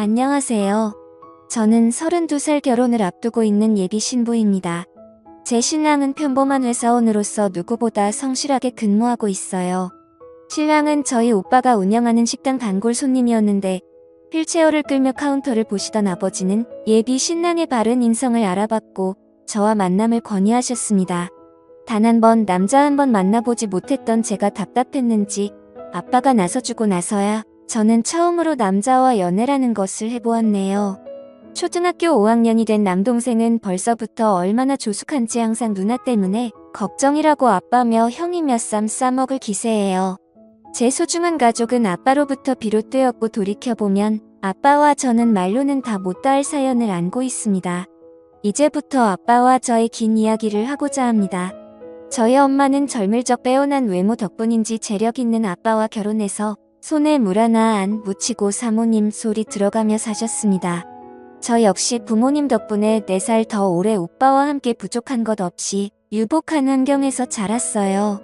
안녕하세요. 저는 32살 결혼을 앞두고 있는 예비 신부입니다. 제 신랑은 평범한 회사원으로서 누구보다 성실하게 근무하고 있어요. 신랑은 저희 오빠가 운영하는 식당 단골 손님이었는데 휠체어를 끌며 카운터를 보시던 아버지는 예비 신랑의 바른 인성을 알아봤고 저와 만남을 권유하셨습니다. 단 한 번 남자 한 번 만나보지 못했던 제가 답답했는지 아빠가 나서주고 나서야 저는 처음으로 남자와 연애라는 것을 해보았네요. 초등학교 5학년이 된 남동생은 벌써부터 얼마나 조숙한지 항상 누나 때문에 걱정이라고 아빠며 형이 몇 쌈 싸먹을 기세예요. 제 소중한 가족은 아빠로부터 비롯되었고 돌이켜보면 아빠와 저는 말로는 다 못다할 사연을 안고 있습니다. 이제부터 아빠와 저의 긴 이야기를 하고자 합니다. 저희 엄마는 젊을 적 빼어난 외모 덕분인지 재력 있는 아빠와 결혼해서 손에 물 하나 안 묻히고 사모님 소리 들어가며 사셨습니다. 저 역시 부모님 덕분에 4살 더 오래 오빠와 함께 부족한 것 없이 유복한 환경에서 자랐어요.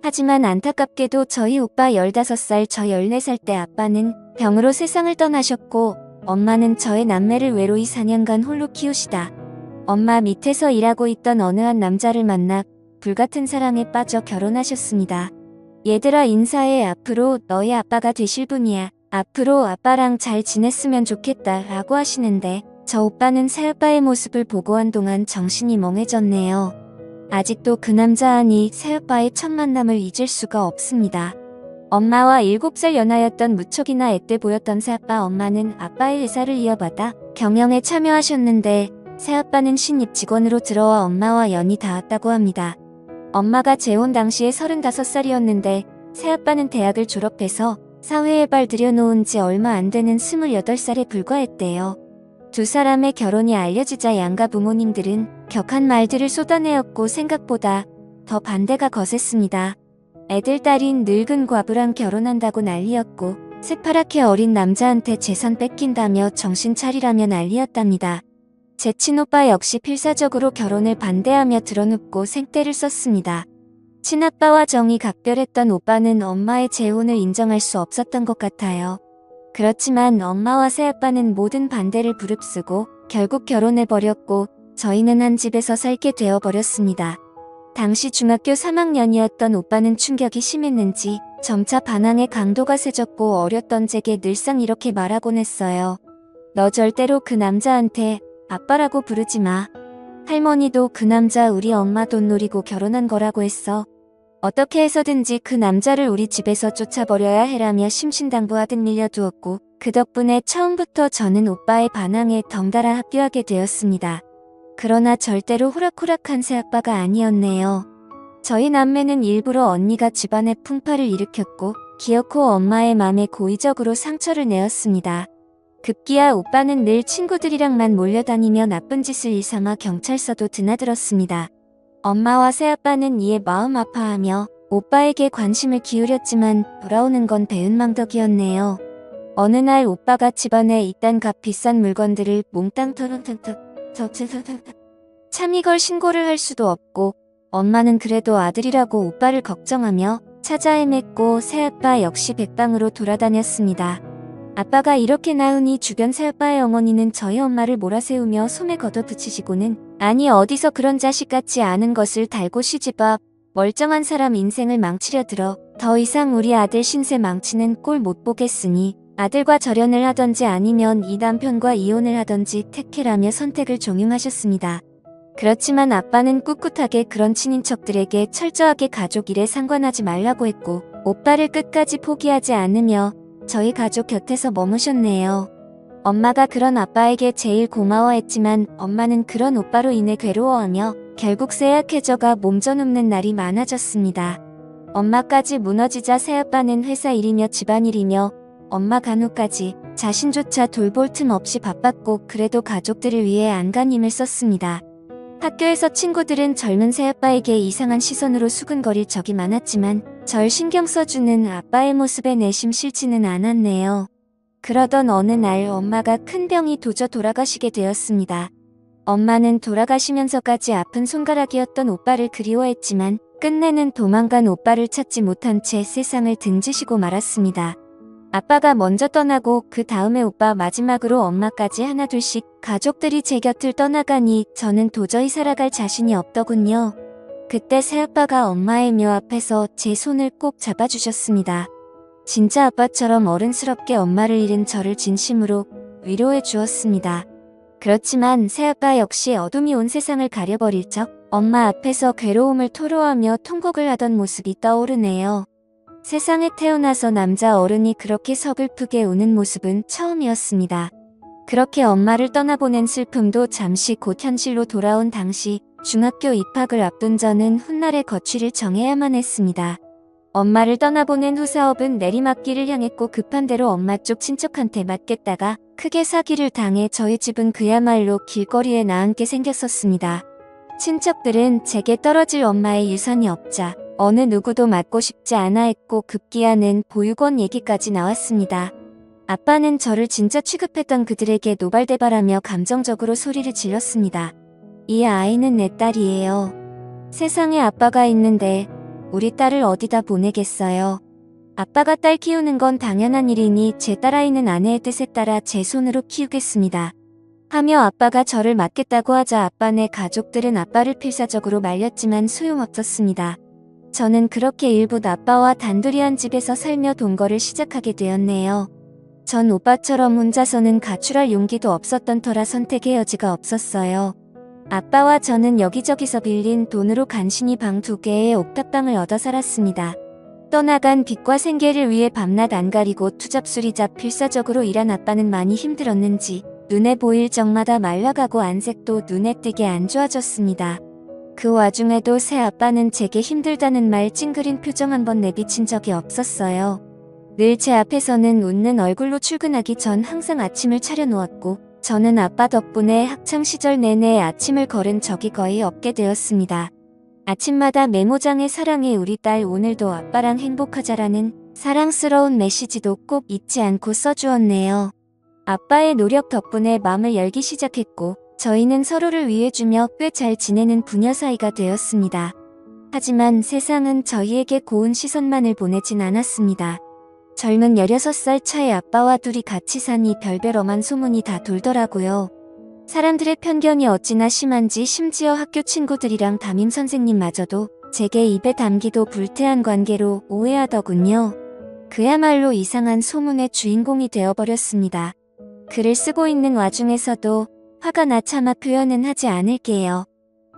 하지만 안타깝게도 저희 오빠 15살, 저 14살 때 아빠는 병으로 세상을 떠나셨고 엄마는 저의 남매를 외로이 4년간 홀로 키우시다 엄마 밑에서 일하고 있던 어느 한 남자를 만나 불같은 사랑에 빠져 결혼하셨습니다. 얘들아 인사해. 앞으로 너희 아빠가 되실 분이야. 앞으로 아빠랑 잘 지냈으면 좋겠다 라고 하시는데 저 오빠는 새아빠의 모습을 보고 한동안 정신이 멍해졌네요. 아직도 그 남자아니 새아빠의 첫 만남을 잊을 수가 없습니다. 엄마와 7살 연하였던 무척이나 앳돼 보였던 새아빠. 엄마는 아빠의 회사를 이어받아 경영에 참여하셨는데 새아빠는 신입 직원으로 들어와 엄마와 연이 닿았다고 합니다. 엄마가 재혼 당시에 35살이었는데 새아빠는 대학을 졸업해서 사회에 발 들여놓은 지 얼마 안 되는 28살에 불과했대요. 두 사람의 결혼이 알려지자 양가 부모님들은 격한 말들을 쏟아내었고 생각보다 더 반대가 거셌습니다. 애들 딸인 늙은 과부랑 결혼한다고 난리였고 새파랗게 어린 남자한테 재산 뺏긴다며 정신 차리라며 난리였답니다. 제 친오빠 역시 필사적으로 결혼을 반대하며 드러눕고 생떼를 썼습니다. 친아빠와 정이 각별했던 오빠는 엄마의 재혼을 인정할 수 없었던 것 같아요. 그렇지만 엄마와 새아빠는 모든 반대를 부릅쓰고 결국 결혼해버렸고 저희는 한 집에서 살게 되어버렸습니다. 당시 중학교 3학년이었던 오빠는 충격이 심했는지 점차 반항의 강도가 세졌고 어렸던 제게 늘상 이렇게 말하곤 했어요. 너 절대로 그 남자한테 아빠라고 부르지 마. 할머니도 그 남자 우리 엄마 돈 노리고 결혼한 거라고 했어. 어떻게 해서든지 그 남자를 우리 집에서 쫓아버려야 해라며 심신당부하듯 밀려두었고 그 덕분에 처음부터 저는 오빠의 반항에 덩달아 합류하게 되었습니다. 그러나 절대로 호락호락한 새아빠가 아니었네요. 저희 남매는 일부러 언니가 집안에 풍파를 일으켰고 기어코 엄마의 맘에 고의적으로 상처를 내었습니다. 급기야 오빠는 늘 친구들이랑만 몰려다니며 나쁜 짓을 일삼아 경찰서도 드나들었습니다. 엄마와 새아빠는 이에 마음 아파하며 오빠에게 관심을 기울였지만 돌아오는 건 배은망덕이었네요. 어느 날 오빠가 집안에 이딴 값 비싼 물건들을 몽땅 털어탁탁 참 이걸 신고를 할 수도 없고 엄마는 그래도 아들이라고 오빠를 걱정하며 찾아 헤맸고 새아빠 역시 백방으로 돌아다녔습니다. 아빠가 이렇게 나으니 주변 새아빠의 어머니는 저희 엄마를 몰아세우며 손에 걷어붙이시고는 아니 어디서 그런 자식 같지 않은 것을 달고 시집와 멀쩡한 사람 인생을 망치려 들어 더 이상 우리 아들 신세 망치는 꼴 못 보겠으니 아들과 절연을 하던지 아니면 이 남편과 이혼을 하던지 택해라며 선택을 종용하셨습니다. 그렇지만 아빠는 꿋꿋하게 그런 친인척들에게 철저하게 가족 일에 상관하지 말라고 했고 오빠를 끝까지 포기하지 않으며 저희 가족 곁에서 머무셨네요. 엄마가 그런 아빠에게 제일 고마워했지만 엄마는 그런 오빠로 인해 괴로워하며 결국 쇠약해져가 몸져눕는 날이 많아졌습니다. 엄마까지 무너지자 새아빠는 회사 일이며 집안일이며 엄마 간호까지 자신조차 돌볼 틈 없이 바빴고 그래도 가족들을 위해 안간힘을 썼습니다. 학교에서 친구들은 젊은 새아빠에게 이상한 시선으로 수근거릴 적이 많았지만 절 신경 써주는 아빠의 모습에 내심 싫지는 않았네요. 그러던 어느 날 엄마가 큰 병이 도져 돌아가시게 되었습니다. 엄마는 돌아가시면서까지 아픈 손가락이었던 오빠를 그리워했지만 끝내는 도망간 오빠를 찾지 못한 채 세상을 등지시고 말았습니다. 아빠가 먼저 떠나고 그 다음에 오빠 마지막으로 엄마까지 하나둘씩 가족들이 제 곁을 떠나가니 저는 도저히 살아갈 자신이 없더군요. 그때 새아빠가 엄마의 묘 앞에서 제 손을 꼭 잡아주셨습니다. 진짜 아빠처럼 어른스럽게 엄마를 잃은 저를 진심으로 위로해 주었습니다. 그렇지만 새아빠 역시 어둠이 온 세상을 가려버릴 적 엄마 앞에서 괴로움을 토로하며 통곡을 하던 모습이 떠오르네요. 세상에 태어나서 남자 어른이 그렇게 서글프게 우는 모습은 처음이었습니다. 그렇게 엄마를 떠나보낸 슬픔도 잠시 곧 현실로 돌아온 당시 중학교 입학을 앞둔 저는 훗날의 거취를 정해야만 했습니다. 엄마를 떠나보낸 후 사업은 내리막길을 향했고 급한 대로 엄마 쪽 친척한테 맡겼다가 크게 사기를 당해 저희 집은 그야말로 길거리에 나앉게 생겼었습니다. 친척들은 제게 떨어질 엄마의 유산이 없자 어느 누구도 맡고 싶지 않아 했고 급기야는 보육원 얘기까지 나왔습니다. 아빠는 저를 진짜 취급했던 그들에게 노발대발하며 감정적으로 소리를 질렀습니다. 이 아이는 내 딸이에요. 세상에 아빠가 있는데 우리 딸을 어디다 보내겠어요. 아빠가 딸 키우는 건 당연한 일이니 제 딸아이는 아내의 뜻에 따라 제 손으로 키우겠습니다. 하며 아빠가 저를 맡겠다고 하자 아빠네 가족들은 아빠를 필사적으로 말렸지만 소용없었습니다. 저는 그렇게 일부 아빠와 단둘이 한 집에서 살며 동거를 시작하게 되었네요. 전 오빠처럼 혼자서는 가출할 용기도 없었던 터라 선택의 여지가 없었어요. 아빠와 저는 여기저기서 빌린 돈으로 간신히 방 2개의 옥탑방을 얻어 살았습니다. 떠나간 빚과 생계를 위해 밤낮 안 가리고 투잡수리잡 필사적으로 일한 아빠는 많이 힘들었는지 눈에 보일 적마다 말라가고 안색도 눈에 띄게 안 좋아졌습니다. 그 와중에도 새 아빠는 제게 힘들다는 말 찡그린 표정 한번 내비친 적이 없었어요. 늘 제 앞에서는 웃는 얼굴로 출근하기 전 항상 아침을 차려놓았고 저는 아빠 덕분에 학창시절 내내 아침을 걸은 적이 거의 없게 되었습니다. 아침마다 메모장에 사랑해 우리 딸 오늘도 아빠랑 행복하자라는 사랑스러운 메시지도 꼭 잊지 않고 써주었네요. 아빠의 노력 덕분에 마음을 열기 시작했고 저희는 서로를 위해주며 꽤 잘 지내는 부녀 사이가 되었습니다. 하지만 세상은 저희에게 고운 시선만을 보내진 않았습니다. 젊은 16살 차의 아빠와 둘이 같이 사니 별별 엄한 소문이 다 돌더라고요. 사람들의 편견이 어찌나 심한지 심지어 학교 친구들이랑 담임 선생님마저도 제게 입에 담기도 불쾌한 관계로 오해하더군요. 그야말로 이상한 소문의 주인공이 되어버렸습니다. 글을 쓰고 있는 와중에서도 화가 나 차마 표현은 하지 않을게요.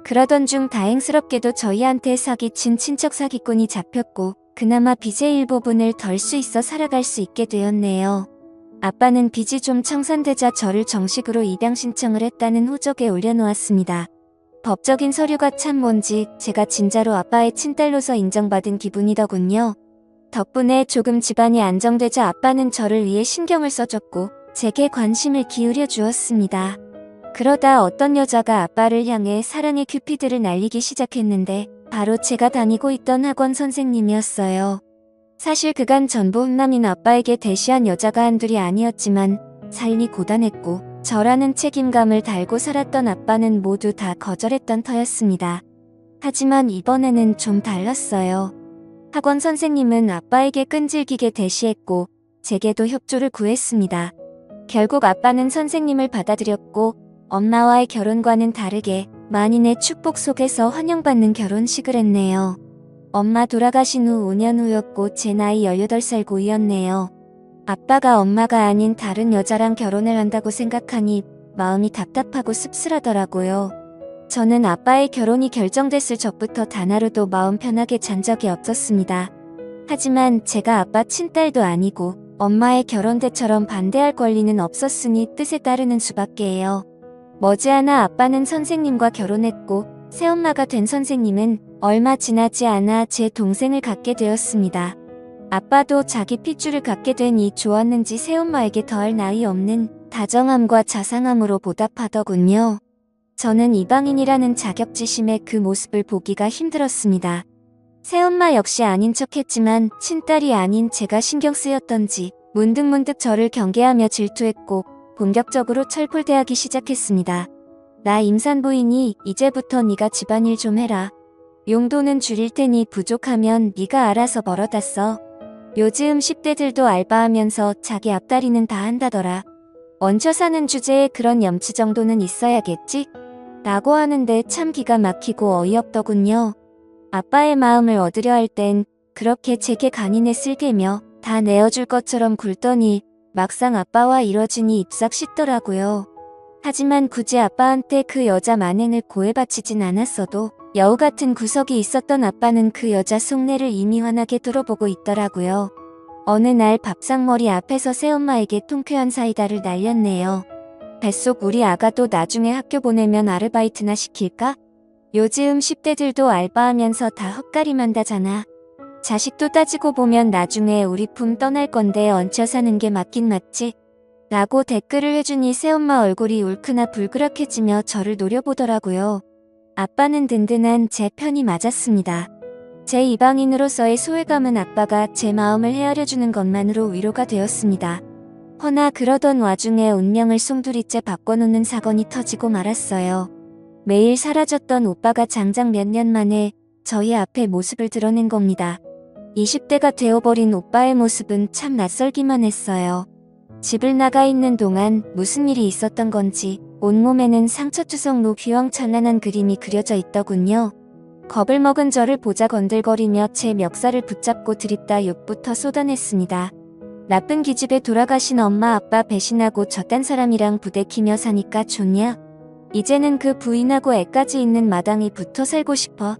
그러던 중 다행스럽게도 저희한테 사기친 친척 사기꾼이 잡혔고 그나마 빚의 일부분을 덜 수 있어 살아갈 수 있게 되었네요. 아빠는 빚이 좀 청산되자 저를 정식으로 입양 신청을 했다는 호적에 올려놓았습니다. 법적인 서류가 참 뭔지 제가 진짜로 아빠의 친딸로서 인정받은 기분이더군요. 덕분에 조금 집안이 안정되자 아빠는 저를 위해 신경을 써줬고 제게 관심을 기울여 주었습니다. 그러다 어떤 여자가 아빠를 향해 사랑의 큐피드를 날리기 시작했는데 바로 제가 다니고 있던 학원 선생님이었어요. 사실 그간 전부 훈남인 아빠에게 대시한 여자가 한둘이 아니었지만 삶이 고단했고 저라는 책임감을 달고 살았던 아빠는 모두 다 거절했던 터였습니다. 하지만 이번에는 좀 달랐어요. 학원 선생님은 아빠에게 끈질기게 대시했고 제게도 협조를 구했습니다. 결국 아빠는 선생님을 받아들였고 엄마와의 결혼과는 다르게 만인의 축복 속에서 환영받는 결혼식을 했네요. 엄마 돌아가신 후 5년 후였고 제 나이 18살 고이였네요. 아빠가 엄마가 아닌 다른 여자랑 결혼을 한다고 생각하니 마음이 답답하고 씁쓸하더라고요. 저는 아빠의 결혼이 결정됐을 적부터 단 하루도 마음 편하게 잔 적이 없었습니다. 하지만 제가 아빠 친딸도 아니고 엄마의 결혼 때처럼 반대할 권리는 없었으니 뜻에 따르는 수밖에예요. 머지않아 아빠는 선생님과 결혼했고 새엄마가 된 선생님은 얼마 지나지 않아 제 동생을 갖게 되었습니다. 아빠도 자기 핏줄을 갖게 되니 좋았는지 새엄마에게 더할 나위 없는 다정함과 자상함으로 보답하더군요. 저는 이방인이라는 자격지심에 그 모습을 보기가 힘들었습니다. 새엄마 역시 아닌 척했지만 친딸이 아닌 제가 신경 쓰였던지 문득문득 저를 경계하며 질투했고 본격적으로 철풀대하기 시작했습니다. 나 임산부이니 이제부터 네가 집안일 좀 해라. 용돈은 줄일 테니 부족하면 네가 알아서 벌어다 써. 요즘 10대들도 알바하면서 자기 앞다리는 다 한다더라. 얹혀 사는 주제에 그런 염치 정도는 있어야겠지? 라고 하는데 참 기가 막히고 어이없더군요. 아빠의 마음을 얻으려 할 땐 그렇게 제게 간인에 쓸개며 다 내어줄 것처럼 굴더니 막상 아빠와 이뤄지니 입싹 씻더라고요. 하지만 굳이 아빠한테 그 여자 만행을 고해바치진 않았어도 여우 같은 구석이 있었던 아빠는 그 여자 속내를 이미 환하게 뚫어보고 있더라고요. 어느 날 밥상머리 앞에서 새엄마에게 통쾌한 사이다를 날렸네요. 뱃속 우리 아가도 나중에 학교 보내면 아르바이트나 시킬까? 요즘 10대들도 알바하면서 다 헛가림한다잖아. 자식도 따지고 보면 나중에 우리 품 떠날 건데 얹혀 사는 게 맞긴 맞지? 라고 댓글을 해주니 새엄마 얼굴이 울크나 불그락해지며 저를 노려보더라고요. 아빠는 든든한 제 편이 맞았습니다. 제 이방인으로서의 소외감은 아빠가 제 마음을 헤아려주는 것만으로 위로가 되었습니다. 허나 그러던 와중에 운명을 송두리째 바꿔놓는 사건이 터지고 말았어요. 매일 사라졌던 오빠가 장장 몇 년 만에 저희 앞에 모습을 드러낸 겁니다. 20대가 되어버린 오빠의 모습은 참 낯설기만 했어요. 집을 나가 있는 동안 무슨 일이 있었던 건지 온몸에는 상처투성로 휘황찬란한 그림이 그려져 있더군요. 겁을 먹은 저를 보자 건들거리며 제 멱살을 붙잡고 드립다 욕부터 쏟아냈습니다. 나쁜 기집애 돌아가신 엄마 아빠 배신하고 저딴 사람이랑 부대끼며 사니까 좋냐? 이제는 그 부인하고 애까지 있는 마당에 붙어 살고 싶어.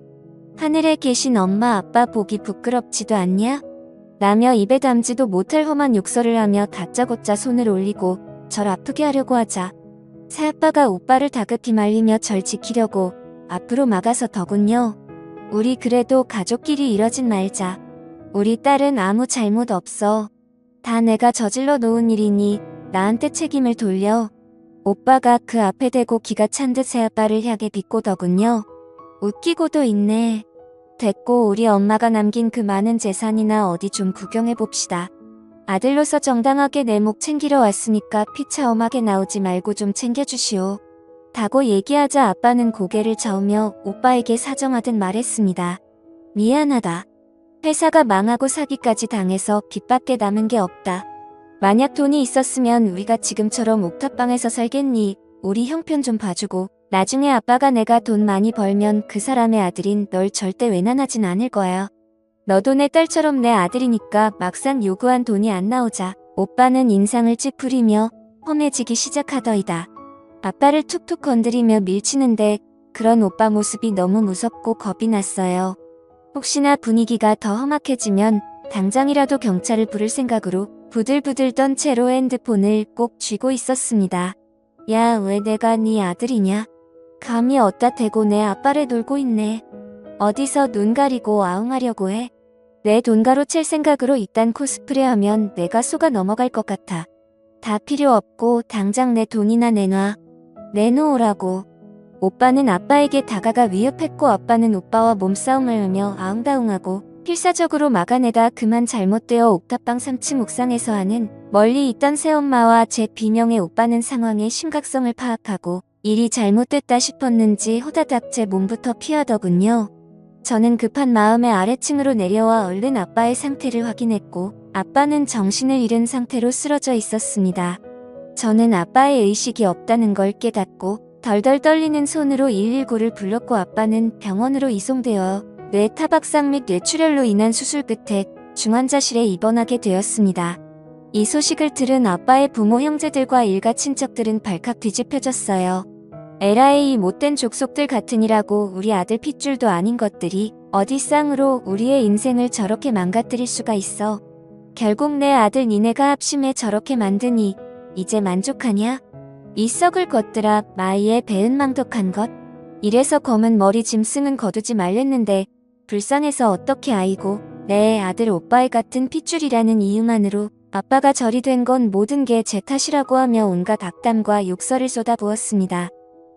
하늘에 계신 엄마 아빠 보기 부끄럽지도 않냐? 라며 입에 담지도 못할 험한 욕설을 하며 다짜고짜 손을 올리고 절 아프게 하려고 하자 새아빠가 오빠를 다급히 말리며 절 지키려고 앞으로 막아서더군요. 우리 그래도 가족끼리 이러진 말자. 우리 딸은 아무 잘못 없어. 다 내가 저질러 놓은 일이니 나한테 책임을 돌려. 오빠가 그 앞에 대고 기가 찬 듯 새아빠를 향해 비꼬더군요. 웃기고도 있네. 됐고 우리 엄마가 남긴 그 많은 재산이나 어디 좀 구경해봅시다. 아들로서 정당하게 내 목 챙기러 왔으니까 피차엄하게 나오지 말고 좀 챙겨주시오. 다고 얘기하자 아빠는 고개를 저으며 오빠에게 사정하듯 말했습니다. 미안하다. 회사가 망하고 사기까지 당해서 빚밖에 남은 게 없다. 만약 돈이 있었으면 우리가 지금처럼 옥탑방에서 살겠니? 우리 형편 좀 봐주고 나중에 아빠가 내가 돈 많이 벌면 그 사람의 아들인 널 절대 외난하진 않을 거야. 너도 내 딸처럼 내 아들이니까 막상 요구한 돈이 안 나오자 오빠는 인상을 찌푸리며 험해지기 시작하더이다. 아빠를 툭툭 건드리며 밀치는데 그런 오빠 모습이 너무 무섭고 겁이 났어요. 혹시나 분위기가 더 험악해지면 당장이라도 경찰을 부를 생각으로 부들부들 떤 채로 핸드폰을 꼭 쥐고 있었습니다. 야, 왜 내가 네 아들이냐? 감히 어디다 대고 내 아빠를 놀고 있네. 어디서 눈 가리고 아웅하려고 해? 내 돈가루 칠 생각으로 이딴 코스프레하면 내가 속아 넘어갈 것 같아. 다 필요 없고 당장 내 돈이나 내놔. 내놓으라고. 오빠는 아빠에게 다가가 위협했고 아빠는 오빠와 몸싸움을 하며 아웅다웅하고 필사적으로 막아내다 그만 잘못되어 옥탑방 3층 옥상에서 하는 멀리 있던 새엄마와 제 비명의 오빠는 상황의 심각성을 파악하고 일이 잘못됐다 싶었는지 호다닥 제 몸부터 피하더군요. 저는 급한 마음에 아래층으로 내려와 얼른 아빠의 상태를 확인했고 아빠는 정신을 잃은 상태로 쓰러져 있었습니다. 저는 아빠의 의식이 없다는 걸 깨닫고 덜덜 떨리는 손으로 119를 불렀고 아빠는 병원으로 이송되어 뇌타박상 및 뇌출혈로 인한 수술 끝에 중환자실에 입원하게 되었습니다. 이 소식을 들은 아빠의 부모 형제들과 일가 친척들은 발칵 뒤집혀졌어요. 에라이 이 못된 족속들 같으니라고 우리 아들 핏줄도 아닌 것들이 어디 쌍으로 우리의 인생을 저렇게 망가뜨릴 수가 있어. 결국 내 아들 니네가 합심해 저렇게 만드니 이제 만족하냐? 이 썩을 것들아 마이의 배은망덕한 것. 이래서 검은 머리 짐승은 거두지 말랬는데 불쌍해서 어떻게 아이고 내 아들 오빠의 같은 핏줄이라는 이유만으로 아빠가 저리 된 건 모든 게 제 탓이라고 하며 온갖 악담과 욕설을 쏟아부었습니다.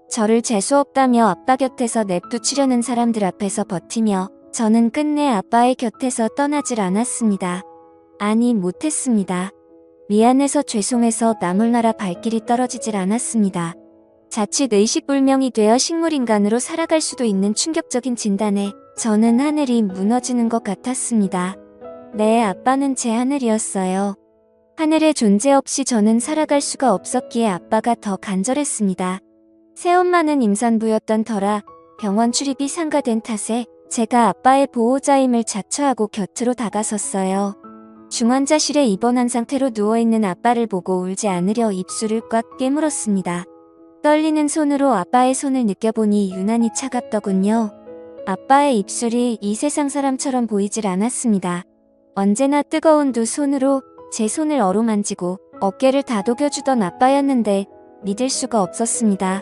저를 재수없다며 아빠 곁에서 냅두치려는 사람들 앞에서 버티며 저는 끝내 아빠의 곁에서 떠나질 않았습니다. 아니 못했습니다. 미안해서 죄송해서 나몰라라 발길이 떨어지질 않았습니다. 자칫 의식불명이 되어 식물인간으로 살아갈 수도 있는 충격적인 진단에 저는 하늘이 무너지는 것 같았습니다. 네, 아빠는 제 하늘이었어요. 하늘의 존재 없이 저는 살아갈 수가 없었기에 아빠가 더 간절했습니다. 새엄마는 임산부였던 터라 병원 출입이 상가된 탓에 제가 아빠의 보호자임을 자처하고 곁으로 다가섰어요. 중환자실에 입원한 상태로 누워있는 아빠를 보고 울지 않으려 입술을 꽉 깨물었습니다. 떨리는 손으로 아빠의 손을 느껴보니 유난히 차갑더군요. 아빠의 입술이 이 세상 사람처럼 보이질 않았습니다. 언제나 뜨거운 두 손으로 제 손을 어루만지고 어깨를 다독여주던 아빠였는데 믿을 수가 없었습니다.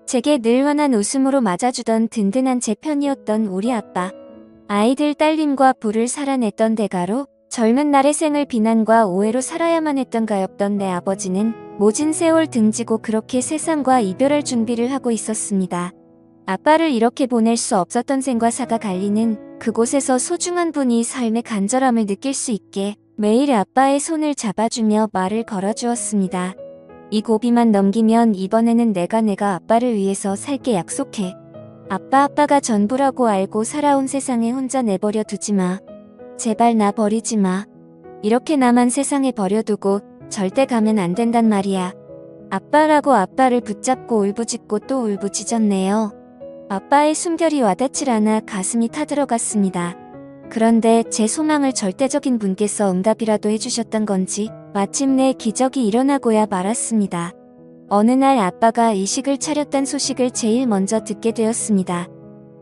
제게 늘 환한 웃음으로 맞아주던 든든한 제 편이었던 우리 아빠. 아이들 딸림과 부를 살아냈던 대가로 젊은 날의 생을 비난과 오해로 살아야만 했던 가엾던 내 아버지는 모진 세월 등지고 그렇게 세상과 이별할 준비를 하고 있었습니다. 아빠를 이렇게 보낼 수 없었던 생과 사가 갈리는 그곳에서 소중한 분이 삶의 간절함을 느낄 수 있게 매일 아빠의 손을 잡아주며 말을 걸어주었습니다. 이 고비만 넘기면 이번에는 내가 아빠를 위해서 살게 약속해. 아빠가 전부라고 알고 살아온 세상에 혼자 내버려 두지 마. 제발 나 버리지 마. 이렇게 나만 세상에 버려두고 절대 가면 안 된단 말이야. 아빠라고 아빠를 붙잡고 울부짖고 또 울부짖었네요. 아빠의 숨결이 와닿질 않아 가슴이 타들어갔습니다. 그런데 제 소망을 절대적인 분께서 응답이라도 해주셨던 건지 마침내 기적이 일어나고야 말았습니다. 어느 날 아빠가 이식을 차렸단 소식을 제일 먼저 듣게 되었습니다.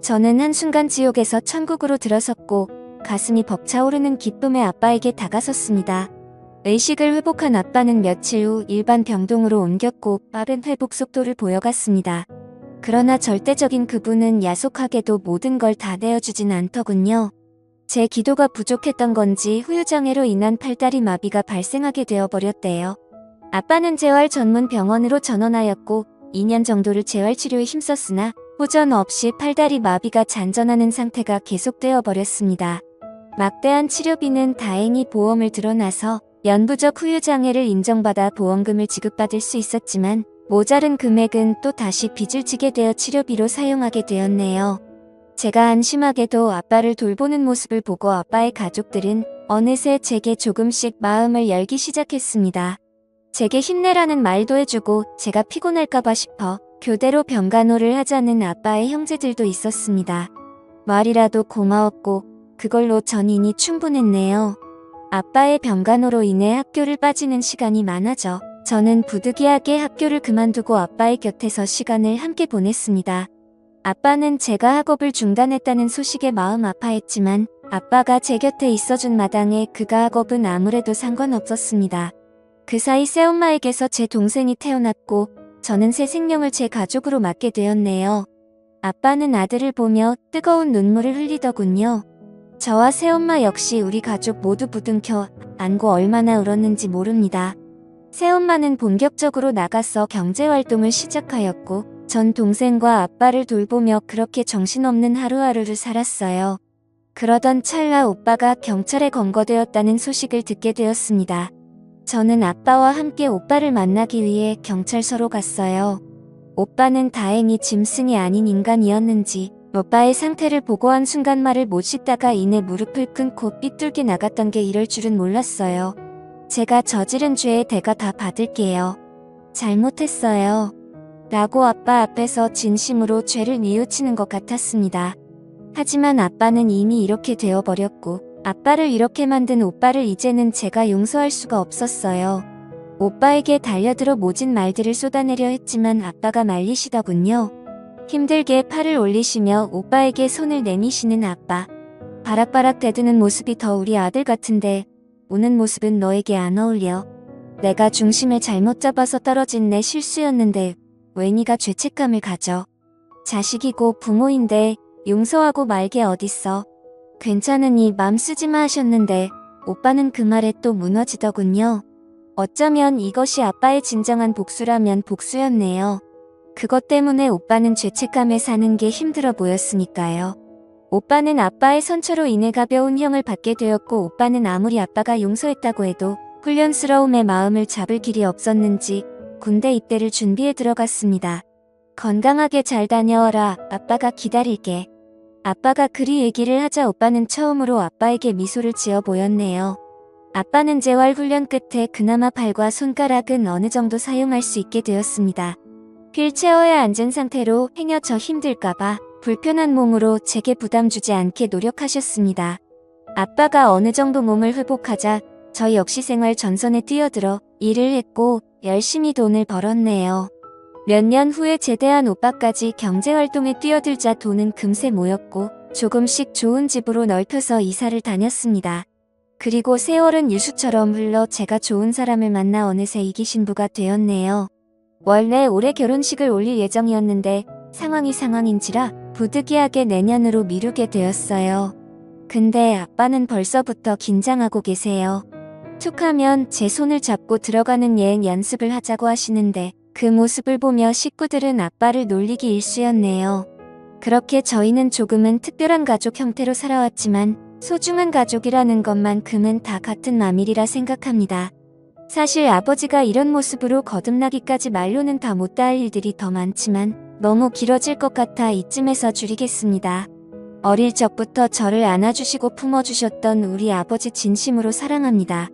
저는 한순간 지옥에서 천국으로 들어섰고 가슴이 벅차오르는 기쁨에 아빠에게 다가섰습니다. 의식을 회복한 아빠는 며칠 후 일반 병동으로 옮겼고 빠른 회복 속도를 보여갔습니다. 그러나 절대적인 그분은 야속하게도 모든 걸 다 내어주진 않더군요. 제 기도가 부족했던 건지 후유장애로 인한 팔다리 마비가 발생하게 되어버렸대요. 아빠는 재활 전문 병원으로 전원하였고 2년 정도를 재활치료에 힘썼으나 호전 없이 팔다리 마비가 잔전하는 상태가 계속되어 버렸습니다. 막대한 치료비는 다행히 보험을 들어놔서 연부적 후유장애를 인정받아 보험금을 지급받을 수 있었지만 모자른 금액은 또 다시 빚을 지게 되어 치료비로 사용하게 되었네요. 제가 안심하게도 아빠를 돌보는 모습을 보고 아빠의 가족들은 어느새 제게 조금씩 마음을 열기 시작했습니다. 제게 힘내라는 말도 해주고 제가 피곤할까봐 싶어 교대로 병간호를 하자는 아빠의 형제들도 있었습니다. 말이라도 고마웠고 그걸로 전 이미 충분했네요. 아빠의 병간호로 인해 학교를 빠지는 시간이 많아져 저는 부득이하게 학교를 그만두고 아빠의 곁에서 시간을 함께 보냈습니다. 아빠는 제가 학업을 중단했다는 소식에 마음 아파했지만 아빠가 제 곁에 있어준 마당에 그가 학업은 아무래도 상관없었습니다. 그 사이 새엄마에게서 제 동생이 태어났고 저는 새 생명을 제 가족으로 맞게 되었네요. 아빠는 아들을 보며 뜨거운 눈물을 흘리더군요. 저와 새엄마 역시 우리 가족 모두 부둥켜 안고 얼마나 울었는지 모릅니다. 새엄마는 본격적으로 나가서 경제활동을 시작하였고 전 동생과 아빠를 돌보며 그렇게 정신없는 하루하루를 살았어요. 그러던 찰나 오빠가 경찰에 검거되었다는 소식을 듣게 되었습니다. 저는 아빠와 함께 오빠를 만나기 위해 경찰서로 갔어요. 오빠는 다행히 짐승이 아닌 인간이었는지 오빠의 상태를 보고한 순간 말을 못 잇다가 이내 무릎을 끊고 삐뚤게 나갔던 게 이럴 줄은 몰랐어요. 제가 저지른 죄의 대가 다 받을게요. 잘못했어요. 라고 아빠 앞에서 진심으로 죄를 뉘우치는 것 같았습니다. 하지만 아빠는 이미 이렇게 되어버렸고 아빠를 이렇게 만든 오빠를 이제는 제가 용서할 수가 없었어요. 오빠에게 달려들어 모진 말들을 쏟아내려 했지만 아빠가 말리시더군요. 힘들게 팔을 올리시며 오빠에게 손을 내미시는 아빠. 바락바락 대드는 모습이 더 우리 아들 같은데 우는 모습은 너에게 안 어울려. 내가 중심을 잘못 잡아서 떨어진 내 실수였는데 왜 네가 죄책감을 가져. 자식이고 부모인데 용서하고 말게 어딨어. 괜찮으니 맘 쓰지마 하셨는데 오빠는 그 말에 또 무너지더군요. 어쩌면 이것이 아빠의 진정한 복수라면 복수였네요. 그것 때문에 오빠는 죄책감에 사는 게 힘들어 보였으니까요. 오빠는 아빠의 선처로 인해 가벼운 형을 받게 되었고 오빠는 아무리 아빠가 용서했다고 해도 훈련스러움에 마음을 잡을 길이 없었는지 군대 입대를 준비해 들어갔습니다. 건강하게 잘 다녀와라. 아빠가 기다릴게. 아빠가 그리 얘기를 하자 오빠는 처음으로 아빠에게 미소를 지어 보였네요. 아빠는 재활 훈련 끝에 그나마 발과 손가락은 어느 정도 사용할 수 있게 되었습니다. 휠체어에 앉은 상태로 행여져 힘들까봐 불편한 몸으로 제게 부담 주지 않게 노력하셨습니다. 아빠가 어느 정도 몸을 회복하자 저 역시 생활 전선에 뛰어들어 일을 했고 열심히 돈을 벌었네요. 몇 년 후에 제대한 오빠까지 경제활동에 뛰어들자 돈은 금세 모였고 조금씩 좋은 집으로 넓혀서 이사를 다녔습니다. 그리고 세월은 유수처럼 흘러 제가 좋은 사람을 만나 어느새 이기 신부가 되었네요. 원래 올해 결혼식을 올릴 예정이었는데 상황인지라 부득이하게 내년으로 미루게 되었어요. 근데 아빠는 벌써부터 긴장하고 계세요. 툭하면 제 손을 잡고 들어가는 예행 연습을 하자고 하시는데 그 모습을 보며 식구들은 아빠를 놀리기 일쑤였네요. 그렇게 저희는 조금은 특별한 가족 형태로 살아왔지만 소중한 가족이라는 것만큼은 다 같은 마밀이라 생각합니다. 사실 아버지가 이런 모습으로 거듭나기까지 말로는 다 못다할 일들이 더 많지만 너무 길어질 것 같아 이쯤에서 줄이겠습니다. 어릴 적부터 저를 안아주시고 품어주셨던 우리 아버지 진심으로 사랑합니다.